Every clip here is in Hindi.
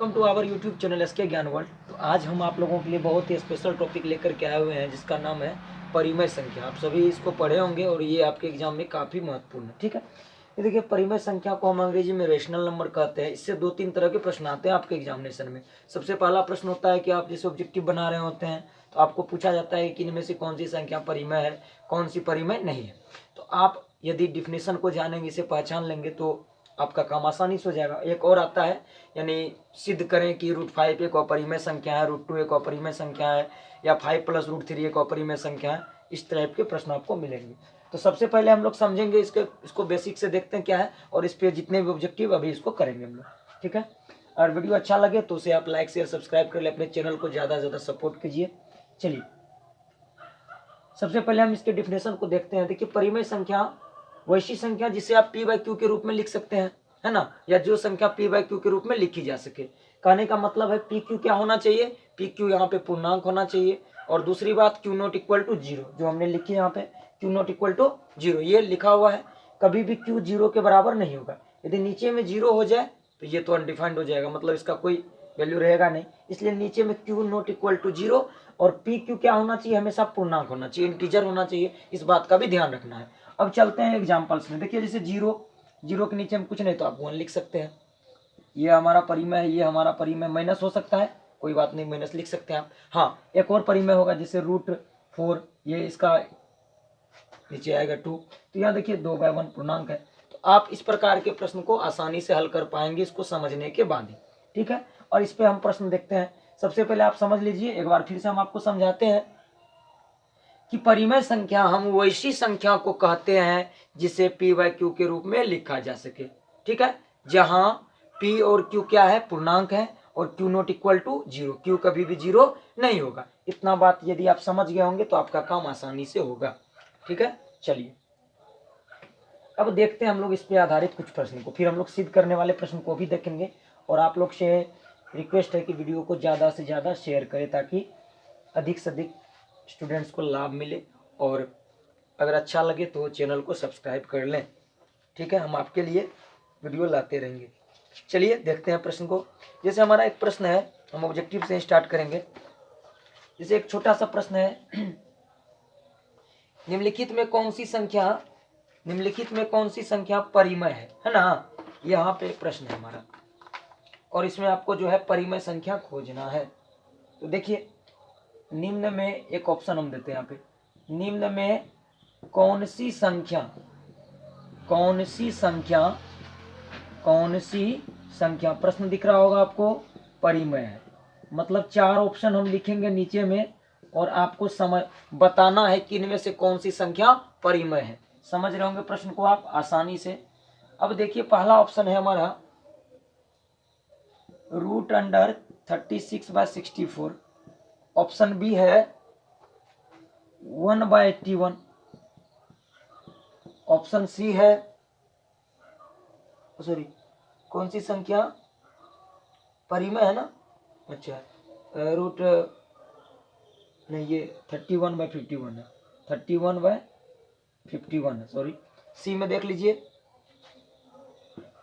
Welcome to our YouTube channel SK Gyan World. तो आज हम आप लोगों के लिए बहुत ही स्पेशल टॉपिक लेकर के आए हुए हैं जिसका नाम है परिमेय संख्या। आप सभी इसको पढ़े होंगे और ये आपके एग्जाम में काफ़ी महत्वपूर्ण है। ठीक है, ये देखिए परिमेय संख्या को हम अंग्रेजी में रेशनल नंबर कहते हैं। इससे 2-3 तरह के प्रश्न आते हैं आपके एग्जामिनेशन में। सबसे पहला प्रश्न होता है कि आप जैसे ऑब्जेक्टिव बना रहे होते हैं तो आपको पूछा जाता है कि इनमें से कौन सी संख्या परिमेय है, कौन सी परिमेय नहीं है। तो आप यदि डिफिनेशन को जानेंगे, इसे पहचान लेंगे तो आपका काम आसानी से हो जाएगा। एक और आता है, यानी सिद्ध करें कि √5 एक अपरिमेय संख्या है, √2 एक अपरिमेय संख्या है, या 5 + √3 एक अपरिमेय संख्या है। इस टाइप के प्रश्न आपको मिलेंगे। तो सबसे पहले हम लोग समझेंगे इसको बेसिक से देखते हैं क्या है, और इस पे जितने भी ऑब्जेक्टिव अभी इसको करेंगे हम लोग। ठीक है, और वीडियो अच्छा लगे तो उसे आप लाइक शेयर सब्सक्राइब कर ले, अपने चैनल को ज़्यादा से ज़्यादा सपोर्ट कीजिए। चलिए सबसे पहले हम इसके डिफिनेशन को देखते हैं। देखिए परिमेय संख्या वैसी संख्या जिसे आप p/q के रूप में लिख सकते हैं, है ना, या जो संख्या p/q के रूप में लिखी जा सके। कहने का मतलब है pq क्या होना चाहिए, pq यहाँ पे पूर्णांक होना चाहिए। और दूसरी बात q नॉट इक्वल टू 0, जो हमने लिखी है यहाँ पे q नॉट इक्वल टू 0, ये लिखा हुआ है। कभी भी q 0 के बराबर नहीं होगा। यदि नीचे में 0 हो जाए तो ये तो अनडिफाइंड हो जाएगा, मतलब इसका कोई वैल्यू रहेगा नहीं। इसलिए नीचे में q नॉट इक्वल टू 0 और pq क्या होना चाहिए, हमेशा पूर्णांक होना चाहिए, इंटीजर होना चाहिए। इस बात का भी ध्यान रखना है। अब चलते हैं एग्जाम्पल्स में। देखिए जैसे 0 के नीचे हम कुछ नहीं तो आप 1 लिख सकते हैं। ये हमारा परिमेय है, ये हमारा परिमेय। माइनस हो सकता है, कोई बात नहीं, माइनस लिख सकते हैं आप। हाँ, एक और परिमेय होगा जैसे √4, ये इसका नीचे आएगा 2। तो यहाँ देखिए 2/1 पूर्णांक है। तो आप इस प्रकार के प्रश्न को आसानी से हल कर पाएंगे इसको समझने के बाद ही। ठीक है, और इस पे हम प्रश्न देखते हैं। सबसे पहले आप समझ लीजिए, एक बार फिर से हम आपको समझाते हैं कि परिमेय संख्या हम वैसी संख्या को कहते हैं जिसे p/q के रूप में लिखा जा सके। ठीक है, जहां p और q क्या है, पूर्णांक है, और q not equal to 0, q कभी भी 0 नहीं होगा। इतना बात यदि आप समझ गए होंगे तो आपका काम आसानी से होगा। ठीक है, चलिए अब देखते हैं हम लोग इस पे आधारित कुछ प्रश्न को, फिर हम लोग सिद्ध करने वाले प्रश्न को भी देखेंगे। और आप लोग से रिक्वेस्ट है कि वीडियो को ज़्यादा से ज़्यादा शेयर करें ताकि अधिक से अधिक स्टूडेंट्स को लाभ मिले, और अगर अच्छा लगे तो चैनल को सब्सक्राइब कर लें। ठीक है, हम आपके लिए वीडियो लाते रहेंगे। चलिए देखते हैं प्रश्न को। जैसे हमारा एक प्रश्न है, हम ऑब्जेक्टिव से स्टार्ट करेंगे। जैसे एक छोटा सा प्रश्न है, निम्नलिखित में कौन सी संख्या परिमेय है ना। यहाँ पे एक प्रश्न है हमारा, और इसमें आपको जो है परिमेय संख्या खोजना है। तो देखिए निम्न में एक ऑप्शन हम देते हैं यहाँ पे, निम्न में कौन सी संख्या, प्रश्न दिख रहा होगा आपको, परिमेय है। मतलब 4 ऑप्शन हम लिखेंगे नीचे में, और आपको बताना है कि इनमें से कौन सी संख्या परिमेय है। समझ रहे होंगे प्रश्न को आप आसानी से। अब देखिए पहला ऑप्शन है हमारा √36/64। ऑप्शन बी है 1/81। ऑप्शन सी है, सॉरी कौन सी संख्या परिमेय है ना, अच्छा रूट नहीं, ये 31/51 है, 31/51 है, सॉरी। सी में देख लीजिए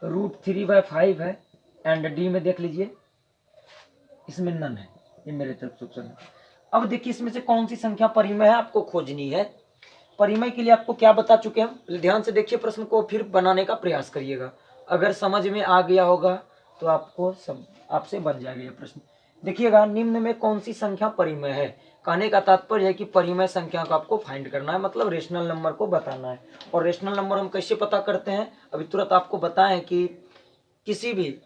√3/5 है, एंड डी में देख लीजिए इसमें नन है, ये मेरे तरफ से ऑप्शन है। अब देखिए इसमें से कौन सी संख्या परिमेय है आपको खोजनी है। परिमेय के लिए आपको क्या बता चुके हैं हम, ध्यान से देखिए प्रश्न को, फिर बनाने का प्रयास करिएगा। अगर समझ में आ गया होगा तो आपसे बन जाएगा ये प्रश्न। देखिएगा निम्न में कौन सी संख्या परिमेय है, कहने का तात्पर्य है कि परिमेय संख्या को आपको फाइंड करना है, मतलब रेशनल नंबर को बताना है। और रेशनल नंबर हम कैसे पता करते हैं, अभी तुरंत आपको बताएं कि किसी भी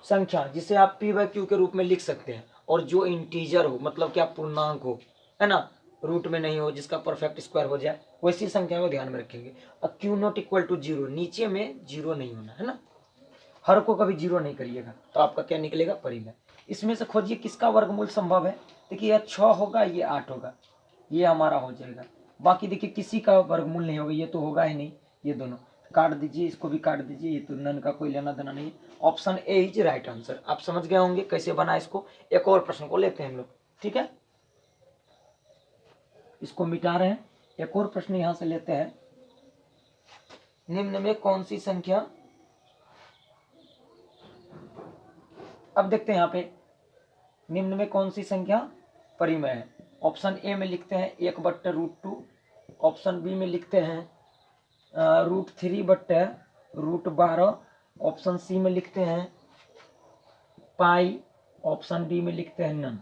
संख्या जिसे आप p/q के रूप में लिख सकते हैं, और जो इंटीजर हो, मतलब क्या पूर्णांक हो, है ना, रूट में नहीं हो, जिसका परफेक्ट स्क्वायर हो जाए, वैसी संख्या को ध्यान में रखेंगे। और q नॉट इक्वल टू 0, नीचे में 0 नहीं होना है ना, हर को कभी 0 नहीं करिएगा, तो आपका क्या निकलेगा, परिमेय। इसमें से खोजिए किसका वर्गमूल संभव है। देखिए यह 6 होगा, ये 8 होगा, ये हमारा हो जाएगा। बाकी देखिए किसी का वर्गमूल नहीं होगा, ये तो होगा ही नहीं, ये दोनों काट दीजिए, इसको भी काट दीजिए, ये तो नन का कोई लेना देना नहीं है। Option A is right answer. आप समझ गए होंगे कैसे बना इसको। एक और प्रश्न को लेते हैं हम लोग, ठीक है, इसको मिटा रहे हैं, एक और प्रश्न यहां से लेते हैं। निम्न में कौन सी संख्या अब देखते हैं यहाँ पे निम्न में कौन सी संख्या परिमेय है। ऑप्शन ए में लिखते हैं 1/√2, ऑप्शन बी में लिखते हैं √3/√12, ऑप्शन सी में लिखते हैं पाई, ऑप्शन डी में लिखते हैं नन।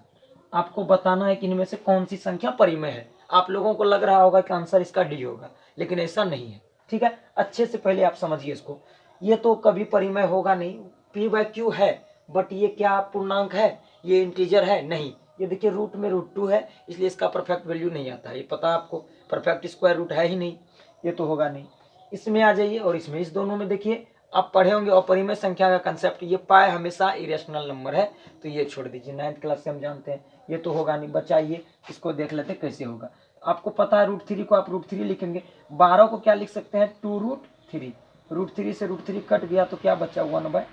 आपको बताना है कि इनमें से कौन सी संख्या परिमेय है। आप लोगों को लग रहा होगा कि आंसर इसका डी होगा, लेकिन ऐसा नहीं है, ठीक है। अच्छे से पहले आप समझिए इसको, ये तो कभी परिमेय होगा नहीं। p/q है, बट ये क्या पूर्णांक है, ये इंटीजर है नहीं। ये देखिए रूट में √2 है, इसलिए इसका परफेक्ट वैल्यू नहीं आता है, ये पता है आपको। परफेक्ट स्क्वायर रूट है ही नहीं, ये तो होगा नहीं। इसमें आ जाइए और इसमें, इस दोनों में देखिए आप पढ़े होंगे अपरिमेय संख्या का कंसेप्ट। ये पाई हमेशा इरेशनल नंबर है, तो ये छोड़ दीजिए, 9th क्लास से हम जानते हैं, ये तो होगा नहीं। बचाइए, इसको देख लेते कैसे होगा। आपको पता है √3 को आप √3 लिखेंगे, 12 को क्या लिख सकते हैं 2√3। √3 से √3 कट गया तो क्या बचा 1/2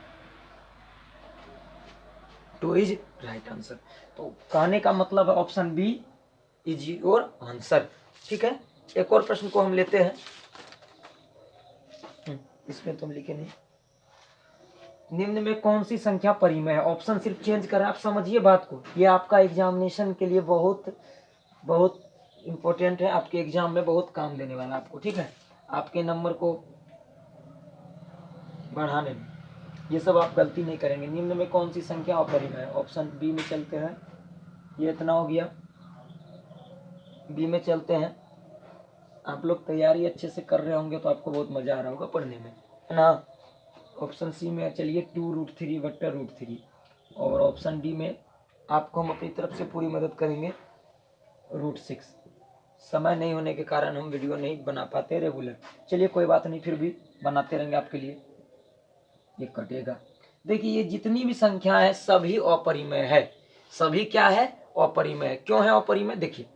इज राइट आंसर। तो कहने का मतलब है option B is your answer, ठीक है। एक और प्रश्न को हम लेते हैं, इसमें तुम लिखे नहीं। निम्न में कौन सी संख्या परिमेय है। ऑप्शन सिर्फ चेंज करें, आप समझिए बात को। ये आपका एग्जामिनेशन के लिए बहुत बहुत इंपॉर्टेंट है, आपके एग्जाम में बहुत काम देने वाला आपको, ठीक है, आपके नंबर को बढ़ाने में। ये सब आप गलती नहीं करेंगे। निम्न में कौन सी संख्या अपरिमेय है। ऑप्शन बी में चलते हैं, ये इतना हो गया, बी में चलते हैं। आप लोग तैयारी अच्छे से कर रहे होंगे तो आपको बहुत मजा आ रहा होगा पढ़ने में, है ना। ऑप्शन सी में चलिए 2√3/√3, और ऑप्शन डी में आपको हम अपनी तरफ से पूरी मदद करेंगे √6। समय नहीं होने के कारण हम वीडियो नहीं बना पाते रेगुलर। चलिए कोई बात नहीं, फिर भी बनाते रहेंगे आपके लिए। ये कटेगा। देखिए ये जितनी भी संख्या है सभी अपरिमेय है। सभी क्या है, अपरिमेय है। क्यों है अपरिमेय, देखिए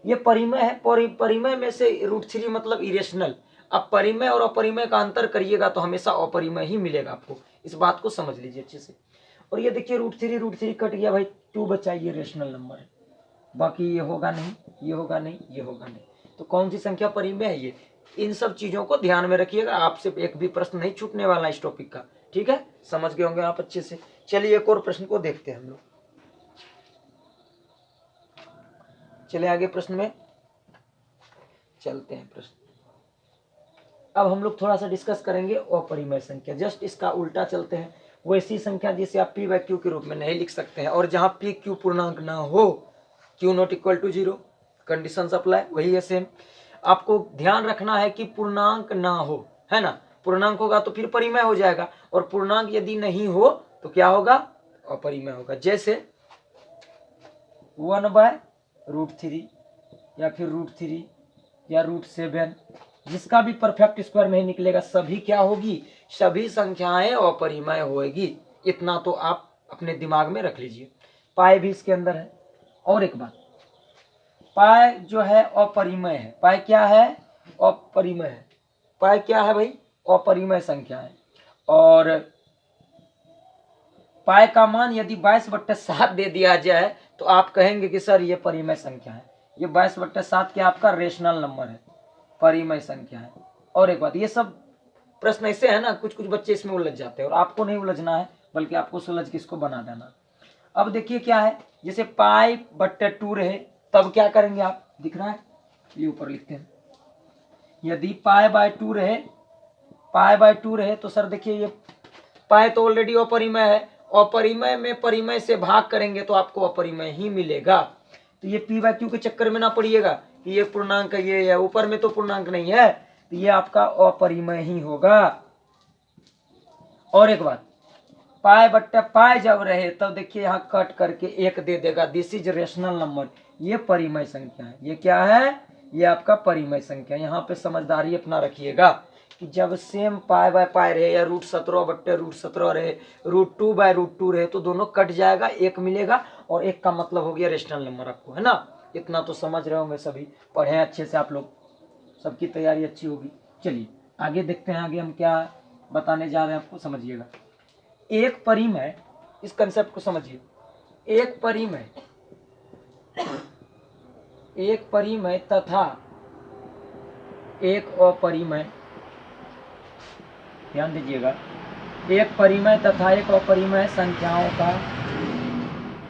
ये परिमेय है, परिमेय में से √3 मतलब इरेशनल। अब परिमेय और अपरिमेय का अंतर करिएगा तो हमेशा अपरिमेय ही मिलेगा आपको, इस बात को समझ लीजिए अच्छे से। और ये देखिए √3 कट गया भाई, 2 बचा, ये रेशनल नंबर है। बाकी ये होगा नहीं, ये होगा नहीं, ये होगा नहीं। तो कौन सी संख्या परिमेय है ये, इन सब चीजों को ध्यान में रखिएगा। आपसे एक भी प्रश्न नहीं छूटने वाला इस टॉपिक का, ठीक है, समझ गए होंगे आप अच्छे से। चलिए एक और प्रश्न को देखते हैं हम लोग। चले आगे प्रश्न में चलते हैं। प्रश्न अब हम लोग थोड़ा सा डिस्कस करेंगे अपरिमेय संख्या। जस्ट इसका उल्टा चलते हैं। वैसी संख्या जिसे आप p/q के रूप में नहीं लिख सकते हैं, और जहां p/q पूर्णांक ना हो, q ≠ = 0, कंडीशंस अप्लाई, वही है सेम। आपको ध्यान रखना है कि पूर्णांक ना हो, है ना। पूर्णांक होगा तो फिर परिमेय हो जाएगा, और पूर्णांक यदि नहीं हो तो क्या होगा, अपरिमेय होगा। जैसे 1/√3 या फिर √3 या √7, जिसका भी परफेक्ट स्क्वायर नहीं निकलेगा, सभी क्या होगी, सभी संख्याएं अपरिमेय होगी। इतना तो आप अपने दिमाग में रख लीजिए। पाई भी इसके अंदर है। और एक बात, पाई जो है अपरिमेय है। पाई क्या है, अपरिमेय है। पाई क्या है भाई, अपरिमेय संख्या है। और पाई का मान यदि 22/7 दे दिया जाए तो आप कहेंगे कि सर ये परिमेय संख्या है। ये 22/7 क्या आपका रेशनल नंबर है, परिमेय संख्या है। और एक बात, ये सब प्रश्न ऐसे है ना, कुछ कुछ बच्चे इसमें उलझ जाते हैं, और आपको नहीं उलझना है, बल्कि आपको सुलझ के इसको बना देना। अब देखिए क्या है, जैसे π/2 रहे तब क्या करेंगे आप, दिख रहा है, ये ऊपर लिखते हैं। यदि π/2 रहे, π/2 रहे तो सर देखिए ये पाई तो ऑलरेडी अपरिमेय है, अपरिमेय में परिमेय से भाग करेंगे तो आपको अपरिमेय ही मिलेगा। तो ये p/q के चक्कर में ना पड़िएगा कि ये पूर्णांक है, ये ऊपर में तो पूर्णांक नहीं है, तो ये आपका अपरिमेय ही होगा। और एक बात, π/π जब रहे तब देखिए यहाँ कट करके 1 दे देगा, दिस इज रेशनल नंबर। ये परिमेय संख्या है। ये क्या है, ये आपका परिमेय संख्या। यहाँ पे समझदारी अपना रखिएगा कि जब सेम π/π रहे या √17/√17 रहे, √2/√2 रहे, तो दोनों कट जाएगा, 1 मिलेगा, और 1 का मतलब हो गया रेशनल नंबर आपको, है ना। इतना तो समझ रहे होंगे सभी, पढ़े अच्छे से आप लोग, सबकी तैयारी अच्छी होगी। चलिए आगे देखते हैं, आगे हम क्या बताने जा रहे हैं आपको समझिएगा। एक परिमेय, इस कंसेप्ट को समझिए। एक परिमेय तथा एक अपरिमेय, ध्यान दीजिएगा, एक परिमेय तथा एक अपरिमेय संख्याओं का,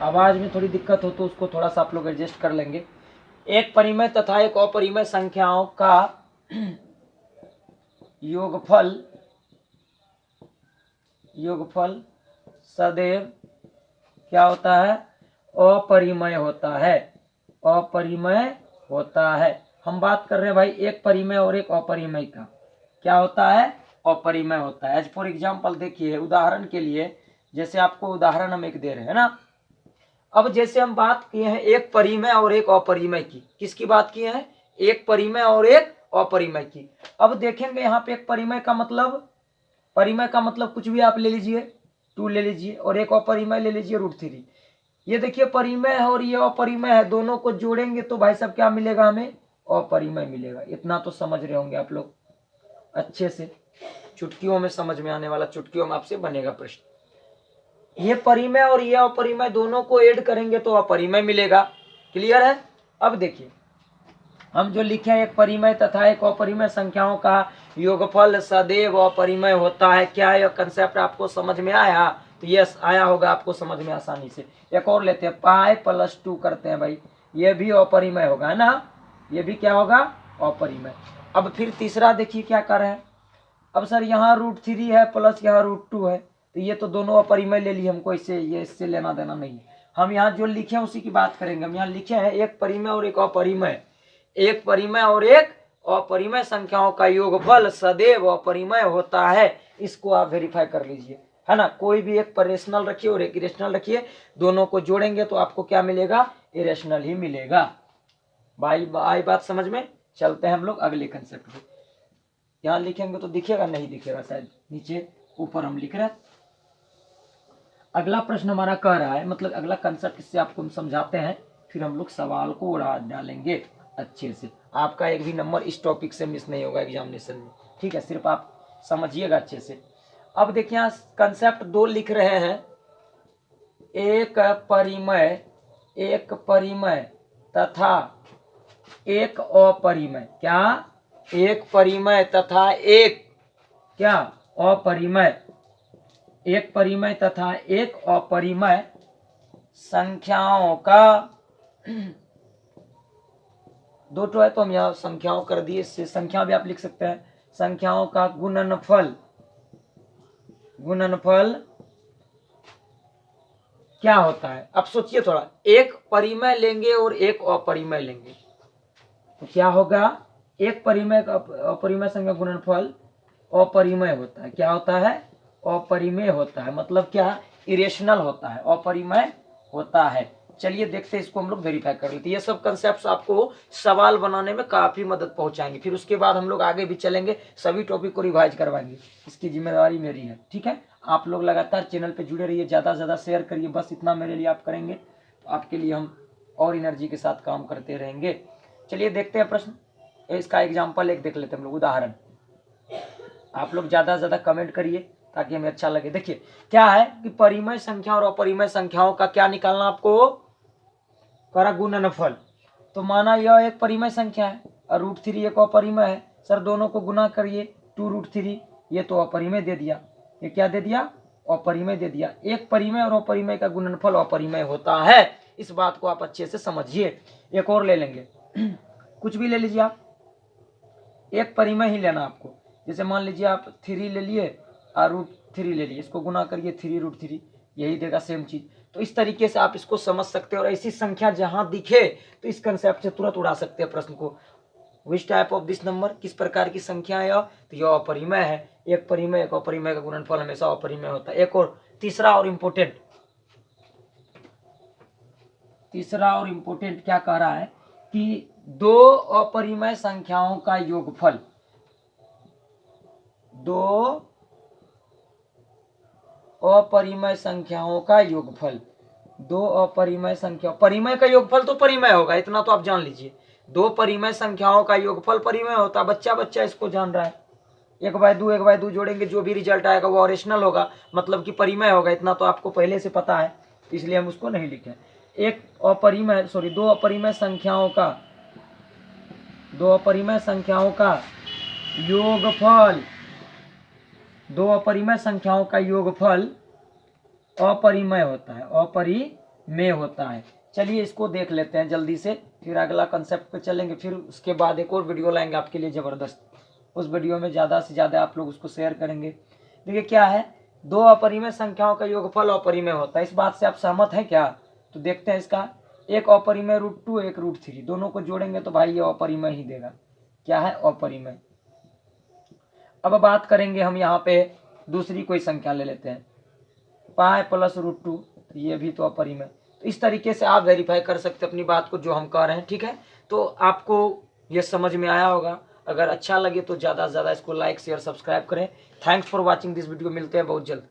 आवाज में थोड़ी दिक्कत हो तो उसको थोड़ा सा आप लोग एडजस्ट कर लेंगे। एक परिमेय तथा एक अपरिमेय संख्याओं का योगफल सदैव क्या होता है? अपरिमेय होता है। अपरिमेय होता है। हम बात कर रहे हैं भाई एक परिमेय और एक अपरिमेय का, क्या होता है? अपरिमेय होता है। एज फॉर एग्जाम्पल देखिए, उदाहरण के लिए जैसे आपको उदाहरण हम एक दे रहे हैं ना, अब जैसे हम बात किए हैं एक परिमेय और एक अपरिमेय की, किसकी बात किए हैं? एक परिमेय और एक अपरिमेय की। अब देखेंगे यहाँ पे एक परिमेय का मतलब, परिमेय का मतलब कुछ भी आप ले लीजिए, 2 ले लीजिए, और एक अपरिमेय ले लीजिए √3। ये देखिए परिमेय है और ये अपरिमेय है, दोनों को जोड़ेंगे तो भाई साहब क्या मिलेगा हमें? अपरिमेय मिलेगा। इतना तो समझ रहे होंगे आप लोग अच्छे से, चुटकियों में समझ में आने वाला, चुटकियों में आपसे बनेगा प्रश्न। ये परिमेय और ये अपरिमेय दोनों को ऐड करेंगे तो अपरिमेय मिलेगा। क्लियर है? अब देखिए हम जो लिखे हैं, एक परिमेय तथा एक अपरिमेय संख्याओं का योगफल सदैव अपरिमेय होता है। क्या यह कंसेप्ट आपको समझ में आया? तो यस, आया होगा आपको समझ में आसानी से। एक और लेते हैं, पाई प्लस 2 करते हैं भाई, ये भी अपरिमेय होगा, है ना? ये भी क्या होगा? अपरिमेय। अब फिर तीसरा देखिए क्या कर रहे हैं। अब सर यहाँ √3 है प्लस यहाँ √2 है, तो ये तो दोनों अपरिमेय ले लिए, हमको इससे ये इससे लेना देना नहीं है। हम यहाँ जो लिखे हैं उसी की बात करेंगे। हम यहाँ लिखे हैं एक परिमेय और एक अपरिमेय, एक परिमेय और एक अपरिमेय संख्याओं का योगफल सदैव अपरिमेय होता है। इसको आप वेरीफाई कर लीजिए, है ना? कोई भी एक रेशनल रखिए और एक इरेशनल रखिए, दोनों को जोड़ेंगे तो आपको क्या मिलेगा? इरेशनल ही मिलेगा। भाई बात समझ में? चलते हैं हम लोग अगले कंसेप्ट पे। यहाँ लिखेंगे तो दिखेगा, नहीं दिखेगा शायद, नीचे ऊपर हम लिख रहे हैं। अगला प्रश्न हमारा कह रहा है, मतलब अगला कंसेप्ट इससे आपको हम समझाते हैं, फिर हम लोग सवाल को उड़ा डालेंगे अच्छे से। आपका एक भी नंबर इस टॉपिक से मिस नहीं होगा एग्जामिनेशन में, ठीक है? सिर्फ आप समझिएगा अच्छे से। अब देखिए यहाँ कंसेप्ट 2 लिख रहे हैं, एक परिमेय तथा एक अपरिमेय। क्या? एक परिमेय तथा एक क्या? अपरिमेय। एक परिमेय तथा एक अपरिमेय संख्याओं का, 2 तो है तो हम यहाँ संख्याओं कर दिए, इससे संख्या भी आप लिख सकते हैं। संख्याओं का गुणनफल क्या होता है? अब सोचिए थोड़ा, एक परिमेय लेंगे और एक अपरिमेय लेंगे तो क्या होगा? एक परिमेय अपरिमेय संख्या गुणनफल अपरिमेय होता है। क्या होता है? अपरिमेय होता है। मतलब क्या? इरेशनल होता है, अपरिमेय होता है। चलिए देखते हैं, इसको हम लोग वेरीफाई कर लेते हैं। ये सब कंसेप्ट आपको सवाल बनाने में काफी मदद पहुंचाएंगे। फिर उसके बाद हम लोग आगे भी चलेंगे, सभी टॉपिक को रिवाइज करवाएंगे, इसकी जिम्मेदारी मेरी है, ठीक है? आप लोग लगातार चैनल पे जुड़े रहिए, ज़्यादा से ज़्यादा शेयर करिए, बस इतना मेरे लिए आप करेंगे तो आपके लिए हम और एनर्जी के साथ काम करते रहेंगे। चलिए देखते हैं प्रश्न, इसका एग्जाम्पल एक देख लेते हैं हम लोग, उदाहरण। आप लोग ज़्यादा से ज़्यादा कमेंट करिए ताकि हमें अच्छा लगे। देखिए क्या है कि परिमेय संख्या और अपरिमेय संख्याओं का क्या निकालना आपको? करा गुणनफल। तो माना यह एक परिमेय संख्या है और √3 एक अपरिमेय है। सर दोनों को गुना करिए, 2√3, ये तो अपरिमेय दे दिया। ये क्या दे दिया? अपरिमेय दे दिया। एक परिमेय और अपरिमेय का गुणनफल अपरिमेय होता है। इस बात को आप अच्छे से समझिए। एक और ले लेंगे, कुछ भी ले लीजिए आप, एक परिमेय ही लेना आपको। जैसे मान लीजिए आप 3 ले लिए और √3 ले लिए, इसको गुना करिए 3√3, यही देगा सेम चीज। तो इस तरीके से आप इसको समझ सकते हैं और ऐसी संख्या जहां दिखे तो इस कंसेप्ट से तुरंत उड़ा सकते हैं प्रश्न को। Which type of this number, किस प्रकार की संख्या है यह? तो यह अपरिमेय है। एक परिमेय एक अपरिमेय का गुणनफल हमेशा अपरिमेय होता है। एक और तीसरा और इम्पोर्टेंट क्या कह रहा है कि 2 अपरिमेय संख्याओं का योगफल, 2 अपरिमेय संख्याओं का योगफल, 2 अपरिमेय संख्या, परिमेय का योगफल तो परिमेय होगा, इतना तो आप जान लीजिए। 2 परिमेय संख्याओं का योगफल परिमेय होता है। बच्चा इसको जान रहा है। 1/2 जोड़ेंगे, जो भी रिजल्ट आएगा वो रेशनल होगा, मतलब कि परिमेय होगा। इतना तो आपको पहले से पता है, इसलिए हम उसको नहीं लिखे। 2 अपरिमेय संख्याओं का योगफल दो अपरिमेय संख्याओं का योगफल अपरिमेय होता है, अपरिमेय होता है। चलिए इसको देख लेते हैं जल्दी से, फिर अगला कंसेप्ट पे चलेंगे, फिर उसके बाद एक और वीडियो लाएंगे आपके लिए ज़बरदस्त। उस वीडियो में ज़्यादा से ज़्यादा आप लोग उसको शेयर करेंगे। देखिए क्या है, दो अपरिमेय संख्याओं का योगफल अपरिमेय होता है। इस बात से आप सहमत हैं क्या? तो देखते हैं इसका, एक अपरिमेय √2, एक √3, दोनों को जोड़ेंगे तो भाई ये अपरिमेय ही देगा। क्या है? अपरिमेय। अब बात करेंगे हम यहाँ पे दूसरी कोई संख्या ले लेते हैं, पाई प्लस √2, ये भी तो अपरिमेय। तो इस तरीके से आप वेरीफाई कर सकते हैं अपनी बात को जो हम कह रहे हैं, ठीक है। तो आपको ये समझ में आया होगा। अगर अच्छा लगे तो ज़्यादा से ज़्यादा इसको लाइक शेयर सब्सक्राइब करें। Thanks for watching this video, मिलते हैं बहुत जल्द।